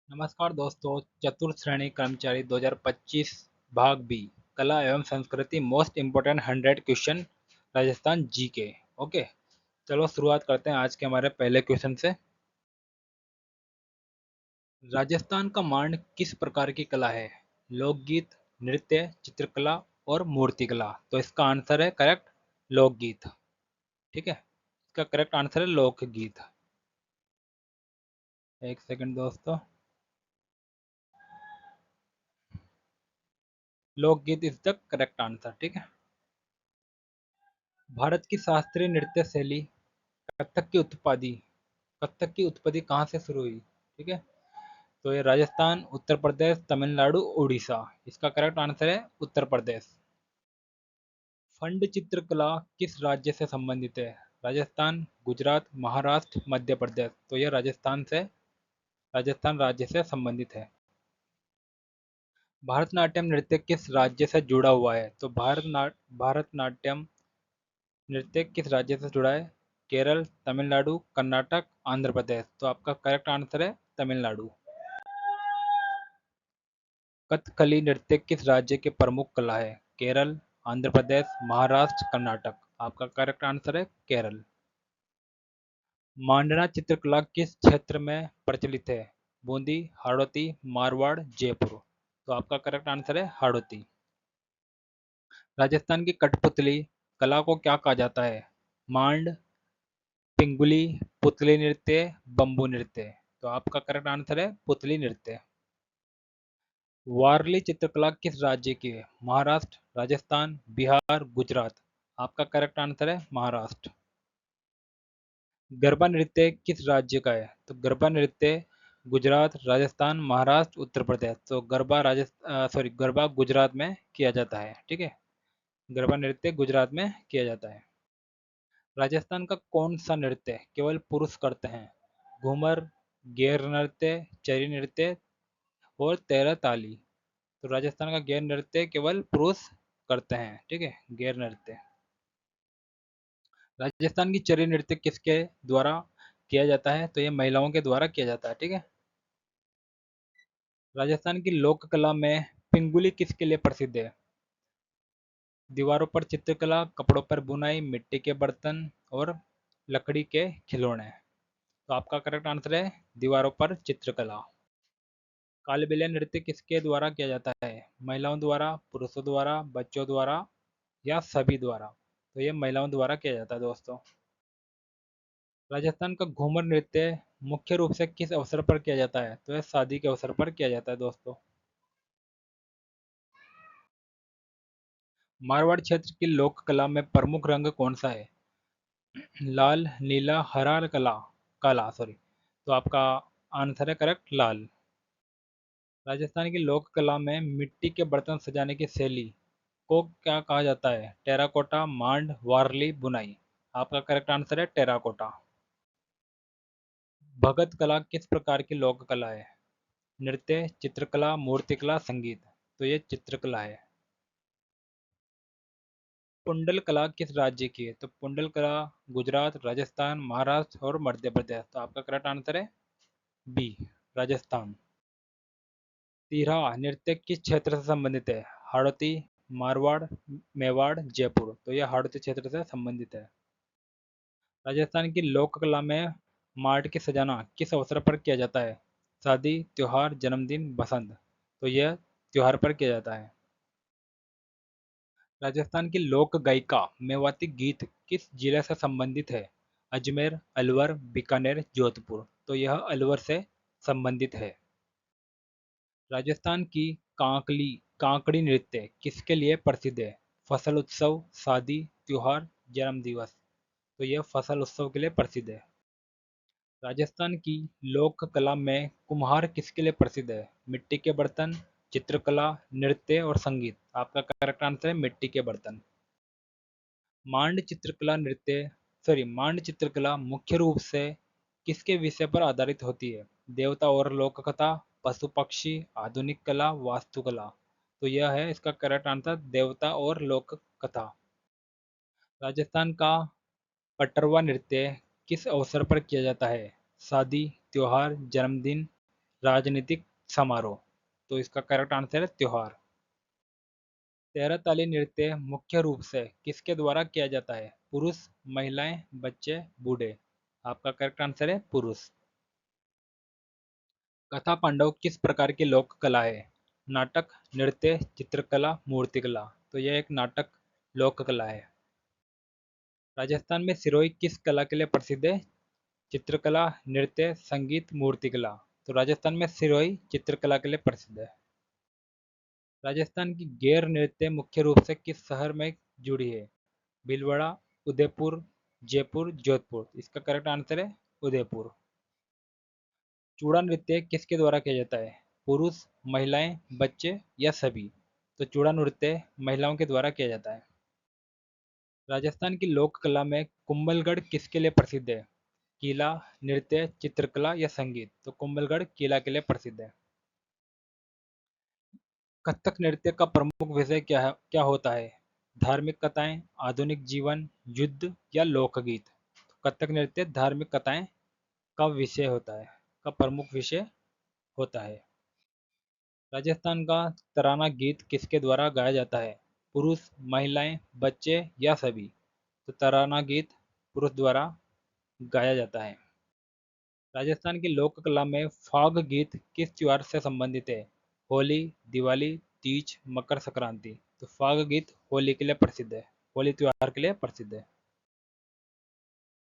नमस्कार दोस्तों, चतुर्थ श्रेणी कर्मचारी 2025 भाग बी कला एवं संस्कृति most important 100 question Rajasthan GK. Okay, चलो शुरुआत करते हैं आज के हमारे पहले क्वेश्चन से। राजस्थान का मांड किस प्रकार की कला है? लोकगीत, नृत्य, चित्रकला और मूर्तिकला। तो इसका आंसर है करेक्ट लोकगीत। ठीक है, इसका करेक्ट आंसर है लोकगीत। एक सेकंड दोस्तों, लोकगीत इज द करेक्ट आंसर। ठीक है, भारत की शास्त्रीय नृत्य शैली कथक की उत्पत्ति कथक की उत्पत्ति कहाँ से शुरू हुई? ठीक है, तो ये राजस्थान, उत्तर प्रदेश, तमिलनाडु, उड़ीसा। इसका करेक्ट आंसर है उत्तर प्रदेश। फंड चित्रकला किस राज्य से संबंधित है? राजस्थान, गुजरात, महाराष्ट्र, मध्य प्रदेश। तो ये राजस्थान राज्य से संबंधित है। भारतनाट्यम नृत्य किस राज्य से जुड़ा हुआ है? तो भारतनाट्यम नृत्य किस राज्य से जुड़ा है? केरल, तमिलनाडु, कर्नाटक, आंध्र प्रदेश। तो आपका करेक्ट आंसर है तमिलनाडु। कथकली नृत्य किस राज्य की प्रमुख कला है? केरल, आंध्र प्रदेश, महाराष्ट्र, कर्नाटक। आपका करेक्ट आंसर है केरल। मांडना चित्रकला किस क्षेत्र में प्रचलित है? बूंदी, हाड़ौती, मारवाड़, जयपुर। तो आपका करेक्ट आंसर है हाड़ौती। राजस्थान की कठपुतली कला को क्या कहा जाता है? मांड, पिंगुली, पुतली नृत्य, बंबू नृत्य। तो आपका करेक्ट आंसर है पुतली नृत्य। वारली चित्रकला किस राज्य की है? महाराष्ट्र, राजस्थान, बिहार, गुजरात। आपका करेक्ट आंसर है महाराष्ट्र। गरबा नृत्य किस राज्य का है? तो गरबा नृत्य गुजरात, राजस्थान, महाराष्ट्र, उत्तर प्रदेश। तो गरबा गुजरात में किया जाता है। ठीक है, गरबा नृत्य गुजरात में किया जाता है। राजस्थान का कौन सा नृत्य केवल पुरुष करते हैं? घूमर, गैर नृत्य, चरी नृत्य और तेरह ताली। तो राजस्थान का गैर नृत्य केवल पुरुष करते हैं। ठीक है, गैर नृत्य। राजस्थान की चरी नृत्य किसके द्वारा किया जाता है? तो ये महिलाओं के द्वारा किया जाता है। ठीक है, राजस्थान की लोक कला में पिंगुली किसके लिए प्रसिद्ध है? दीवारों पर चित्रकला, कपड़ों पर बुनाई, मिट्टी के बर्तन और लकड़ी के खिलौने। तो आपका करेक्ट आंसर है दीवारों पर चित्रकला। कालबेलिया नृत्य किसके द्वारा किया जाता है? महिलाओं द्वारा, पुरुषों द्वारा, बच्चों द्वारा या सभी द्वारा। तो ये महिलाओं द्वारा किया जाता है दोस्तों। राजस्थान का घूमर नृत्य मुख्य रूप से किस अवसर पर किया जाता है? तो यह शादी के अवसर पर किया जाता है दोस्तों। मारवाड़ क्षेत्र की लोक कला में प्रमुख रंग कौन सा है? लाल, नीला, हरा, काला सॉरी। तो आपका आंसर है करेक्ट लाल। राजस्थान की लोक कला में मिट्टी के बर्तन सजाने की शैली को क्या कहा जाता है? टेराकोटा, मांड, वारली, बुनाई। आपका करेक्ट आंसर है टेराकोटा। भगत कला किस प्रकार की लोक कला है? नृत्य, चित्रकला, मूर्तिकला, संगीत। तो ये चित्रकला है। पुंडल कला किस राज्य की है? तो पुंडल कला गुजरात, राजस्थान, महाराष्ट्र और मध्य प्रदेश। तो आपका करेक्ट आंसर है बी, राजस्थान। तिरहा नृत्य किस क्षेत्र से संबंधित है? हाड़ौती, मारवाड़, मेवाड़, जयपुर। तो यह हाड़ौती क्षेत्र से संबंधित है। राजस्थान की लोक कला में माट की सजाना किस अवसर पर किया जाता है? शादी, त्योहार, जन्मदिन, बसंत। तो यह त्योहार पर किया जाता है। राजस्थान की लोक गायिका मेवाती गीत किस जिले से संबंधित है? अजमेर, अलवर, बीकानेर, जोधपुर। तो यह अलवर से संबंधित है। राजस्थान की कांकड़ी नृत्य किसके लिए प्रसिद्ध है? फसल उत्सव, शादी, त्योहार, जन्म दिवस। तो यह फसल उत्सव के लिए प्रसिद्ध है। राजस्थान की लोक कला में कुम्हार किसके लिए प्रसिद्ध है? मिट्टी के बर्तन, चित्रकला, नृत्य और संगीत। आपका करेक्ट आंसर है मिट्टी के बर्तन। मांड चित्रकला मुख्य रूप से किसके विषय पर आधारित होती है? देवता और लोक कथा, पशु पक्षी, आधुनिक कला, वास्तुकला। तो यह है इसका करेक्ट आंसर देवता और लोक कथा। राजस्थान का पटरवा नृत्य किस अवसर पर किया जाता है? शादी, त्योहार, जन्मदिन राजनीतिक समारोह। तो इसका करेक्ट आंसर है त्योहार। तेरह ताली नृत्य मुख्य रूप से किसके द्वारा किया जाता है? पुरुष, महिलाएं, बच्चे, बूढ़े। आपका करेक्ट आंसर है पुरुष। कथा पांडव किस प्रकार की लोक कला है? नाटक, नृत्य, चित्रकला, मूर्तिकला। तो यह एक नाटक लोक कला है। राजस्थान में सिरोही किस कला के लिए प्रसिद्ध है? चित्रकला, नृत्य, संगीत, मूर्तिकला। तो राजस्थान में सिरोही चित्रकला के लिए प्रसिद्ध है। राजस्थान की गैर नृत्य मुख्य रूप से किस शहर में जुड़ी है? भीलवाड़ा, उदयपुर, जयपुर, जोधपुर। इसका करेक्ट आंसर है उदयपुर। चूड़ा नृत्य किसके द्वारा किया जाता है? पुरुष, महिलाएं, बच्चे या सभी। तो चूड़ा नृत्य महिलाओं के द्वारा किया जाता है। राजस्थान की लोक कला में कुंभलगढ़ किसके लिए प्रसिद्ध है? किला, नृत्य, चित्रकला या संगीत। तो कुंभलगढ़ किला के लिए प्रसिद्ध है। कथक नृत्य का प्रमुख विषय क्या होता है? धार्मिक कथाएं, आधुनिक जीवन, युद्ध या लोकगीत। तो कथक नृत्य धार्मिक कथाएं का विषय होता है, का प्रमुख विषय होता है। राजस्थान का तराना गीत किसके द्वारा गाया जाता है? पुरुष, महिलाएं, बच्चे या सभी। तो तराना गीत पुरुष द्वारा गाया जाता है। राजस्थान की लोक कला में फाग गीत किस त्योहार से संबंधित है? होली, दिवाली, तीज, मकर संक्रांति। तो फाग गीत होली के लिए प्रसिद्ध है, होली त्योहार के लिए प्रसिद्ध है।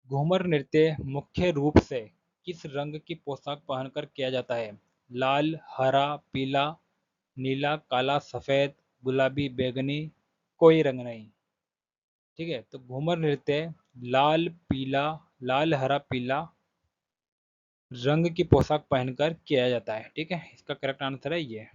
घूमर नृत्य मुख्य रूप से किस रंग की पोशाक पहनकर किया जाता है? लाल, हरा, पीला, नीला, काला, सफेद, गुलाबी, बैंगनी, कोई रंग नहीं। ठीक है, तो घूमर नृत्य लाल, पीला, लाल, हरा, पीला रंग की पोशाक पहनकर किया जाता है। ठीक है, इसका करेक्ट आंसर है ये।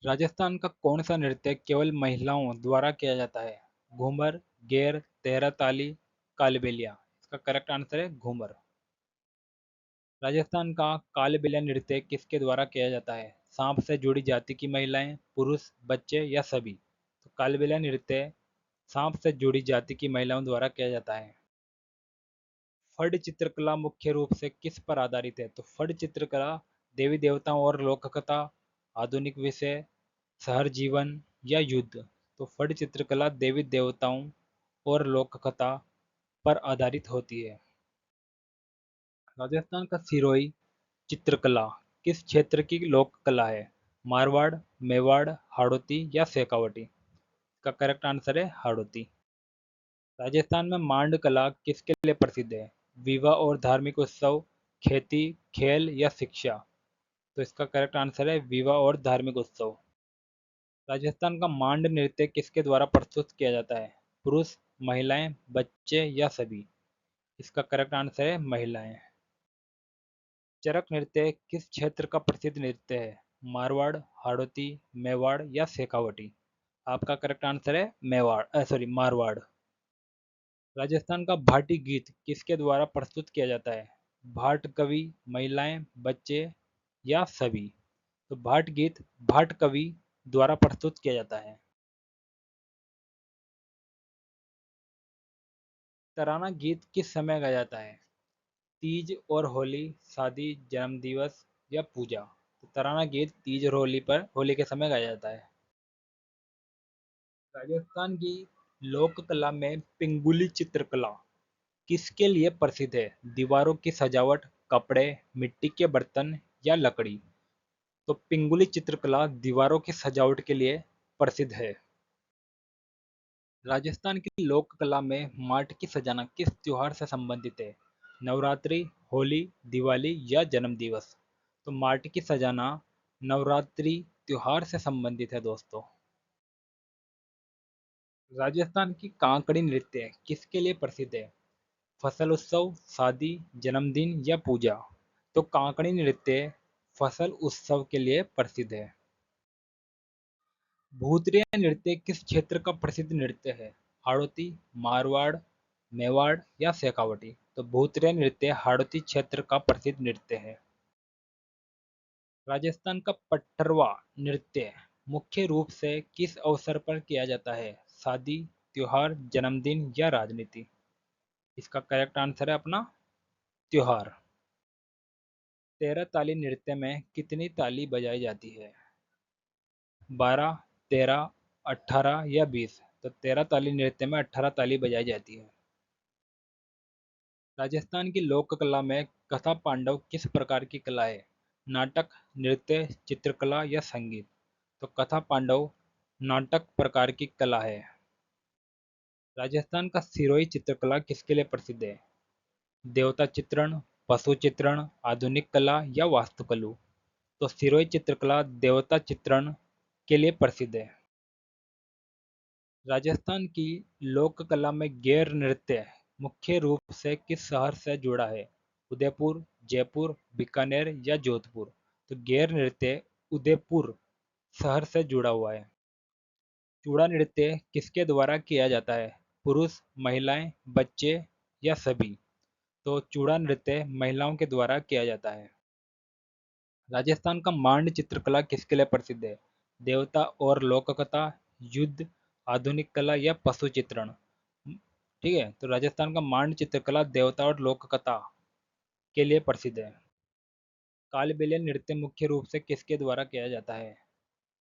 राजस्थान का कौन सा नृत्य केवल महिलाओं द्वारा किया जाता है? घूमर, गेर, तेहरा ताली, कालबेलिया। इसका करेक्ट आंसर है घूमर। राजस्थान का कालबेलिया नृत्य किसके द्वारा किया जाता है? सांप से जुड़ी जाति की महिलाएं, पुरुष, बच्चे या सभी। तो कालबेलिया नृत्य सांप से जुड़ी जाति की महिलाओं द्वारा किया जाता है। फड़ चित्रकला मुख्य रूप से किस पर आधारित है? तो फड़ चित्रकला देवी देवताओं और लोक कथा, आधुनिक विषय, शहर जीवन या युद्ध। तो फड़ चित्रकला देवी देवताओं और लोक कथा पर आधारित होती है। राजस्थान का सिरोही चित्रकला किस क्षेत्र की लोक कला है? मारवाड़, मेवाड़, हाड़ौती या शेखावटी। इसका करेक्ट आंसर है हाड़ौती। राजस्थान में मांड कला किसके लिए प्रसिद्ध है? विवाह और धार्मिक उत्सव, खेती, खेल या शिक्षा। तो इसका करेक्ट आंसर है विवाह और धार्मिक उत्सव। राजस्थान का मांड नृत्य किसके द्वारा प्रस्तुत किया जाता है? पुरुष, महिलाएं, बच्चे या सभी। इसका करेक्ट आंसर है महिलाएं। चरक नृत्य किस क्षेत्र का प्रसिद्ध नृत्य है? मारवाड़, हाड़ौती, मेवाड़ या शेखावटी। आपका करेक्ट आंसर है मेवाड़, सॉरी, मारवाड़। राजस्थान का भाटी गीत किसके द्वारा प्रस्तुत किया जाता है? भाट कवि, महिलाएं, बच्चे या सभी। तो भाट गीत भाट कवि द्वारा प्रस्तुत किया जाता है। तराना गीत किस समय गाया जाता है? तीज और होली, शादी, जन्मदिवस या पूजा। तो तराना गीत तीज और होली के समय गाया जाता है। राजस्थान की लोक कला में पिंगुली चित्रकला किसके लिए प्रसिद्ध है? दीवारों की सजावट, कपड़े, मिट्टी के बर्तन या लकड़ी। तो पिंगुली चित्रकला दीवारों की सजावट के लिए प्रसिद्ध है। राजस्थान की लोक कला में माटी की सजाना किस त्योहार से संबंधित है? नवरात्रि, होली, दिवाली या जन्मदिवस। तो माटी की सजाना नवरात्रि त्योहार से संबंधित है दोस्तों। राजस्थान की कांकड़ी नृत्य किसके लिए प्रसिद्ध है? फसल उत्सव, शादी, जन्मदिन या पूजा। तो कांकड़ी नृत्य फसल उत्सव के लिए प्रसिद्ध है। भूतरिया नृत्य किस क्षेत्र का प्रसिद्ध नृत्य है? हाड़ौती, मारवाड़, मेवाड़ या शेखावटी। तो भूतरिया नृत्य हाड़ौती क्षेत्र का प्रसिद्ध नृत्य है। राजस्थान का पटरवा नृत्य मुख्य रूप से किस अवसर पर किया जाता है? शादी, त्योहार, जन्मदिन या राजनीति। इसका करेक्ट आंसर है अपना त्योहार। 13 ताली नृत्य में कितनी ताली बजाई जाती है? 12, 13, 18 या 20? तो 13 ताली नृत्य में 18 ताली बजाई जाती है। राजस्थान की लोक कला में कथा पांडव किस प्रकार की कला है? नाटक, नृत्य, चित्रकला या संगीत? तो कथा पांडव नाटक प्रकार की कला है। राजस्थान का सिरोही चित्रकला किसके लिए प्रसिद्ध है? देवता चित्रण, पशु चित्रण, आधुनिक कला या वास्तुकला? तो सिरोही चित्रकला देवता चित्रण के लिए प्रसिद्ध है। राजस्थान की लोक कला में गैर नृत्य मुख्य रूप से किस शहर से जुड़ा है? उदयपुर, जयपुर, बीकानेर या जोधपुर? तो गैर नृत्य उदयपुर शहर से जुड़ा हुआ है। चूड़ा नृत्य किसके द्वारा किया जाता है? पुरुष, महिलाएं, बच्चे या सभी? तो चूड़ा नृत्य महिलाओं के द्वारा किया जाता है। राजस्थान का मांड चित्रकला किसके लिए प्रसिद्ध है? देवता और लोककथा, युद्ध, आधुनिक कला या पशु चित्रण? ठीक है, तो राजस्थान का मांड चित्रकला देवता और लोककथा के लिए प्रसिद्ध है। कालबेलिया नृत्य मुख्य रूप से किसके द्वारा किया जाता है?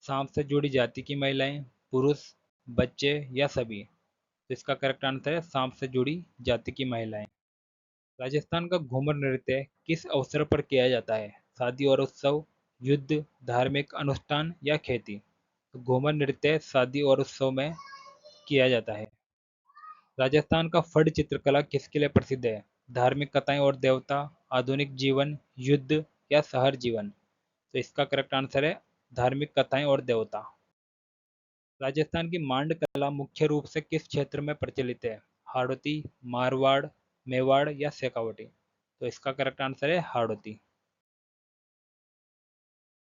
सांप से जुड़ी जाति की महिलाएं, पुरुष, बच्चे या सभी? तो इसका करेक्ट आंसर है सांप से जुड़ी जाति की महिलाएं। राजस्थान का घूमर नृत्य किस अवसर पर किया जाता है? शादी और उत्सव, युद्ध, धार्मिक अनुष्ठान या खेती? तो घूमर नृत्य शादी और उत्सव में किया जाता है। राजस्थान का फड़ चित्रकला किसके लिए प्रसिद्ध है? धार्मिक कथाएं और देवता, आधुनिक जीवन, युद्ध या शहर जीवन? तो इसका करेक्ट आंसर है धार्मिक कथाएं और देवता। राजस्थान की मांड कला मुख्य रूप से किस क्षेत्र में प्रचलित है? हाड़ौती, मारवाड़, मेवाड़ या शेखावटी? तो इसका करेक्ट आंसर है हाड़ौती।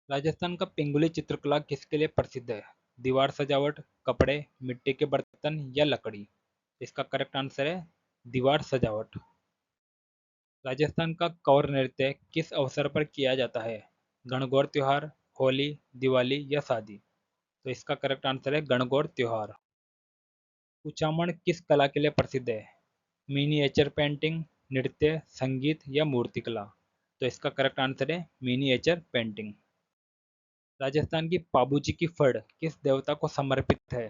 राजस्थान का पिंगुली चित्रकला किसके लिए प्रसिद्ध है? दीवार सजावट, कपड़े, मिट्टी के बर्तन या लकड़ी? इसका करेक्ट आंसर है दीवार सजावट। राजस्थान का कौर नृत्य किस अवसर पर किया जाता है? गणगौर त्योहार, होली, दिवाली या शादी? तो इसका करेक्ट आंसर है गणगौर त्योहार। कुचामन किस कला के लिए प्रसिद्ध है? मिनिएचर पेंटिंग, नृत्य, संगीत या मूर्तिकला? तो इसका करेक्ट आंसर है मिनिएचर पेंटिंग। राजस्थान की पाबूजी की फड़ किस देवता को समर्पित है?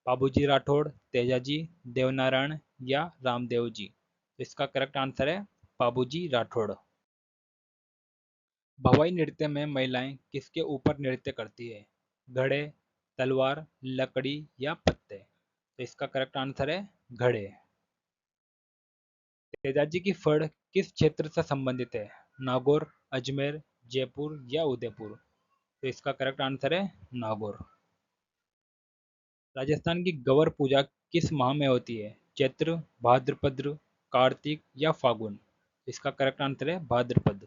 पाबूजी राठौड़, तेजाजी, देवनारायण या रामदेव जी? तो इसका करेक्ट आंसर है पाबूजी राठौड़। भवाई नृत्य में महिलाएं किसके ऊपर नृत्य करती है? घड़े, तलवार, लकड़ी या पत्ते? तो इसका करेक्ट आंसर है घड़े। तेजाजी की फड़ किस क्षेत्र से संबंधित है? नागौर, अजमेर, जयपुर या उदयपुर? तो इसका करेक्ट आंसर है नागौर। राजस्थान की गवर पूजा किस माह में होती है? चैत्र, भाद्रपद, कार्तिक या फागुन? इसका करेक्ट आंसर है भाद्रपद।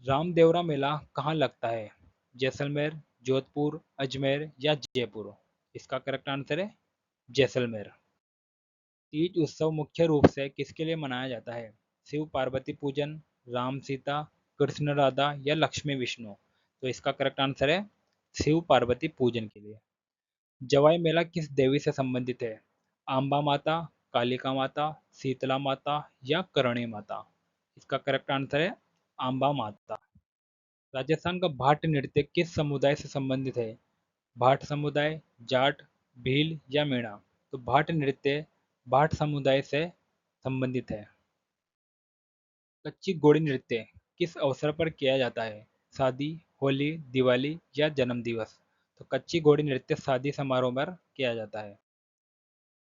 रामदेवरा मेला कहाँ लगता है? जैसलमेर, जोधपुर, अजमेर या जयपुर? इसका करेक्ट आंसर है जैसलमेर। तीज उत्सव मुख्य रूप से किसके लिए मनाया जाता है? शिव पार्वती पूजन, राम सीता, कृष्ण राधा या लक्ष्मी विष्णु? तो इसका करेक्ट आंसर है शिव पार्वती पूजन के लिए। जवाई मेला किस देवी से संबंधित है? आंबा माता, कालिका माता, शीतला माता या करणी माता? इसका करेक्ट आंसर है आंबा माता। राजस्थान का भाट नृत्य किस समुदाय से संबंधित है? भाट समुदाय, जाट, भील या मीणा? तो भाट नृत्य भाट समुदाय से संबंधित है। कच्ची घोड़ी नृत्य किस अवसर पर किया जाता है? शादी, होली, दिवाली या जन्मदिवस? तो कच्ची घोड़ी नृत्य शादी समारोह पर किया जाता है।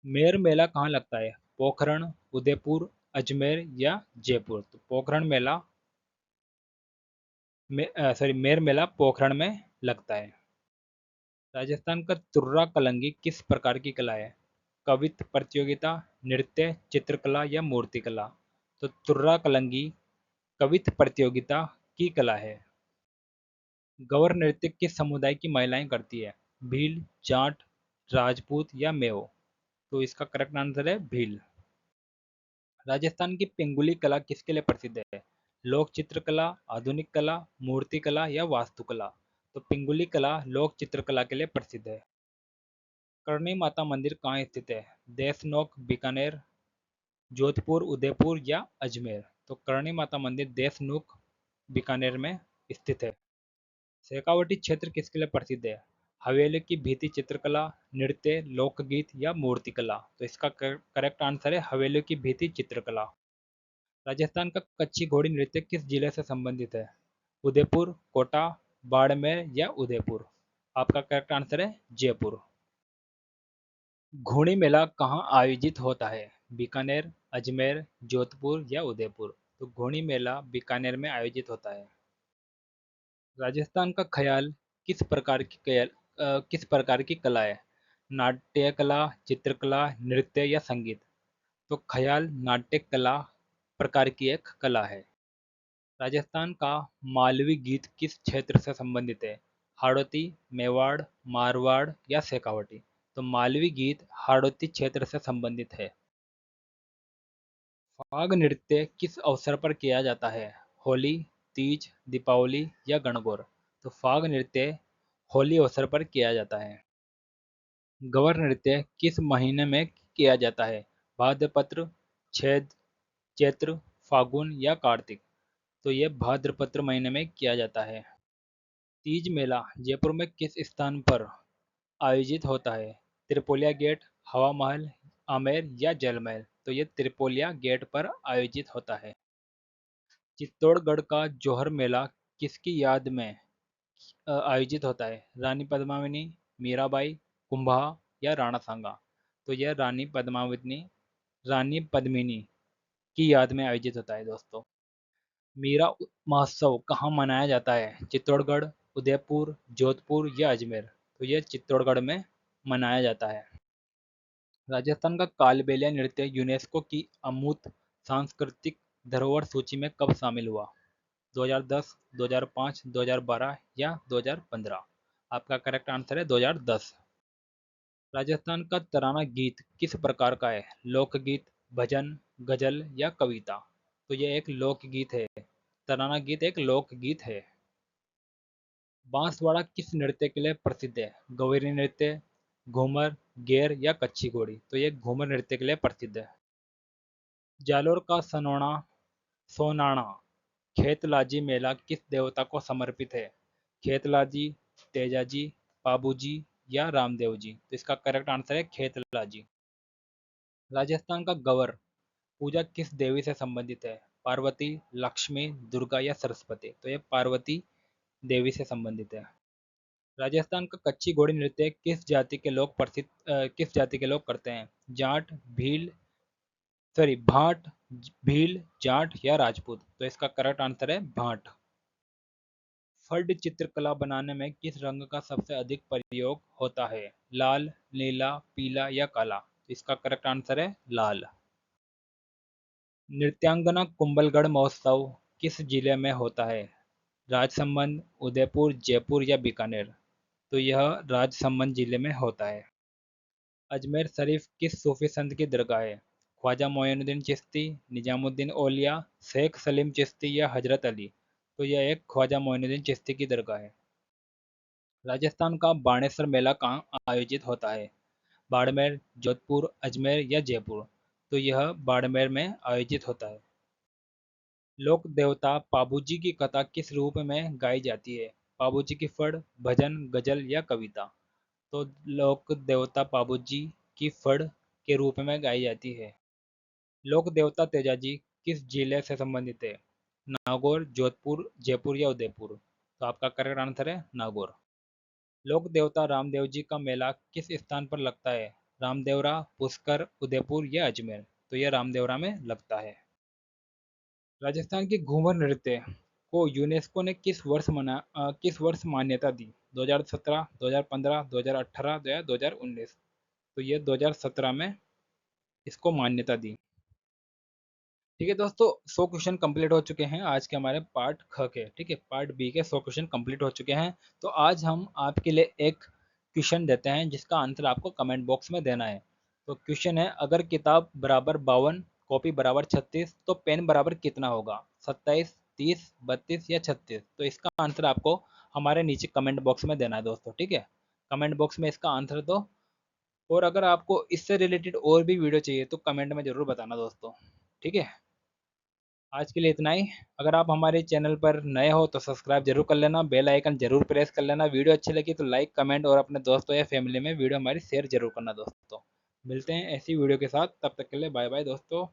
मेर मेला कहाँ लगता है? पोखरण, उदयपुर, अजमेर या जयपुर? तो पोखरण मेला मेर मेला पोखरण में लगता है। राजस्थान का तुर्रा कलंगी किस प्रकार की कला है? कवित्व प्रतियोगिता, नृत्य, चित्रकला या मूर्तिकला? तो तुर्रा कलंगी कवित्व प्रतियोगिता की कला है। गौर नृत्य किस समुदाय की महिलाएं करती है? भील, जाट, राजपूत या मेओ? तो इसका करेक्ट आंसर है भील। राजस्थान की पिंगुली कला किसके लिए प्रसिद्ध है? लोक चित्रकला, आधुनिक कला, मूर्तिकला या वास्तुकला? तो पिंगुली कला लोक चित्रकला के लिए प्रसिद्ध है। करणी माता मंदिर कहाँ स्थित है? देशनोक, बीकानेर, जोधपुर, उदयपुर या अजमेर? तो करणी माता मंदिर देशनुख बीकानेर में स्थित है। शेखावटी क्षेत्र किसके लिए प्रसिद्ध है? हवेली की भित्ति चित्रकला, नृत्य, लोकगीत या मूर्तिकला? तो इसका करेक्ट आंसर है हवेली की भित्ति चित्रकला। राजस्थान का कच्ची घोड़ी नृत्य किस जिले से संबंधित है? उदयपुर, कोटा, बाड़मेर या उदयपुर? आपका करेक्ट आंसर है जयपुर। घोड़ी मेला कहाँ आयोजित होता है? बीकानेर, अजमेर, जोधपुर या उदयपुर? तो घोड़ी मेला बीकानेर में आयोजित होता है। राजस्थान का ख्याल किस प्रकार की कला है? नाट्य कला, चित्रकला, नृत्य या संगीत? तो ख्याल नाट्य कला प्रकार की एक कला है। राजस्थान का मालवी गीत किस क्षेत्र से संबंधित है? हाड़ौती, मेवाड़, मारवाड़ या शेखावटी? तो मालवी गीत हाड़ौती क्षेत्र से संबंधित है। फाग नृत्य किस अवसर पर किया जाता है? होली, तीज, दीपावली या गणगौर? तो फाग नृत्य होली अवसर पर किया जाता है। गवर नृत्य किस महीने में किया जाता है? भाद्रपत्र, छेद, चैत्र, फागुन या कार्तिक? तो ये भाद्रपत्र महीने में किया जाता है। तीज मेला जयपुर में किस स्थान पर आयोजित होता है? त्रिपोलिया गेट, हवा महल, आमेर या जल महल? तो ये त्रिपोलिया गेट पर आयोजित होता है। चित्तौड़गढ़ का जौहर मेला किसकी याद में आयोजित होता है? रानी पद्मावती, मीराबाई, कुंभा या राणा सांगा? तो यह रानी पद्मिनी की याद में आयोजित होता है दोस्तों। मीरा महोत्सव कहाँ मनाया जाता है? चित्तौड़गढ़, उदयपुर, जोधपुर या अजमेर? तो यह चित्तौड़गढ़ में मनाया जाता है। राजस्थान का कालबेलिया नृत्य यूनेस्को की अमूर्त सांस्कृतिक धरोहर सूची में कब शामिल हुआ? 2010, 2005, 2012 या 2015? आपका करेक्ट आंसर है 2010। राजस्थान का तराना गीत किस प्रकार का है? लोकगीत, भजन, गजल या कविता? तो यह एक लोकगीत है। तराना गीत एक लोकगीत है। बांसवाड़ा किस नृत्य के लिए प्रसिद्ध है? गौरी नृत्य, घूमर, गेर या कच्ची घोड़ी? तो ये घूमर नृत्य के लिए प्रसिद्ध है। जालोर का सोनाणा खेतलाजी मेला किस देवता को समर्पित है? खेतलाजी, तेजाजी, पाबूजी या रामदेव जी? तो इसका करेक्ट आंसर है खेतलाजी। राजस्थान का गवर पूजा किस देवी से संबंधित है? पार्वती, लक्ष्मी, दुर्गा या सरस्वती? तो ये पार्वती देवी से संबंधित है। राजस्थान का कच्ची घोड़ी नृत्य किस जाति के लोग करते हैं? जाट, भाट, भील, जाट या राजपूत? तो इसका करेक्ट आंसर है भाट। फर्ड चित्रकला बनाने में किस रंग का सबसे अधिक प्रयोग होता है? लाल, नीला, पीला या काला? तो इसका करेक्ट आंसर है लाल। नृत्यांगना कुंभलगढ़ महोत्सव किस जिले में होता है? राजसमंद, उदयपुर, जयपुर या बीकानेर? तो यह राजसमंद जिले में होता है। अजमेर शरीफ किस सूफी संत की दरगाह है? ख्वाजा मोइनुद्दीन चिश्ती, निजामुद्दीन औलिया, शेख सलीम चिश्ती या हजरत अली? तो यह एक ख्वाजा मोइनुद्दीन चिश्ती की दरगाह है। राजस्थान का बाणेश्वर मेला कहाँ आयोजित होता है? बाड़मेर, जोधपुर, अजमेर या जयपुर? तो यह बाड़मेर में आयोजित होता है। लोक देवता पाबूजी की कथा किस रूप में गाई जाती है? पाबूजी की फड़, भजन, गजल या कविता? तो लोक देवता पाबूजी की फड़ के रूप में गाई जाती है। लोक देवता तेजाजी किस जिले से संबंधित है? नागौर, जोधपुर, जयपुर या उदयपुर? तो आपका करेक्ट आंसर है नागौर। लोक देवता रामदेव जी का मेला किस स्थान पर लगता है? रामदेवरा, पुष्कर, उदयपुर या अजमेर? तो यह रामदेवरा में लगता है। राजस्थान के घूमर नृत्य को यूनेस्को ने किस वर्ष मान्यता दी? 2017, 2015, 2018 या 2019? तो ये 2017 में इसको मान्यता दी। ठीक है दोस्तों, 100 क्वेश्चन कंप्लीट हो चुके हैं आज के हमारे पार्ट ख के। ठीक है, पार्ट बी के 100 क्वेश्चन कंप्लीट हो चुके हैं। तो आज हम आपके लिए एक क्वेश्चन देते हैं जिसका आंसर आपको कमेंट बॉक्स में देना है। तो क्वेश्चन है, अगर किताब बराबर 52, कॉपी बराबर 36 तो पेन बराबर कितना होगा? 27, 30, 32 या 36? तो इसका आंसर आपको हमारे नीचे कमेंट बॉक्स में देना है दोस्तों। ठीक है, कमेंट बॉक्स में इसका आंसर दो। और अगर आपको इससे रिलेटेड और भी वीडियो चाहिए तो कमेंट में ज़रूर बताना दोस्तों। ठीक है। आज के लिए इतना ही। अगर आप हमारे चैनल पर नए हो तो सब्सक्राइब जरूर कर लेना, बेल आइकन जरूर प्रेस कर लेना। वीडियो अच्छी लगी तो लाइक कमेंट और अपने दोस्तों या फैमिली में वीडियो हमारी शेयर जरूर करना दोस्तों। मिलते हैं ऐसी वीडियो के साथ, तब तक के लिए बाय बाय दोस्तों।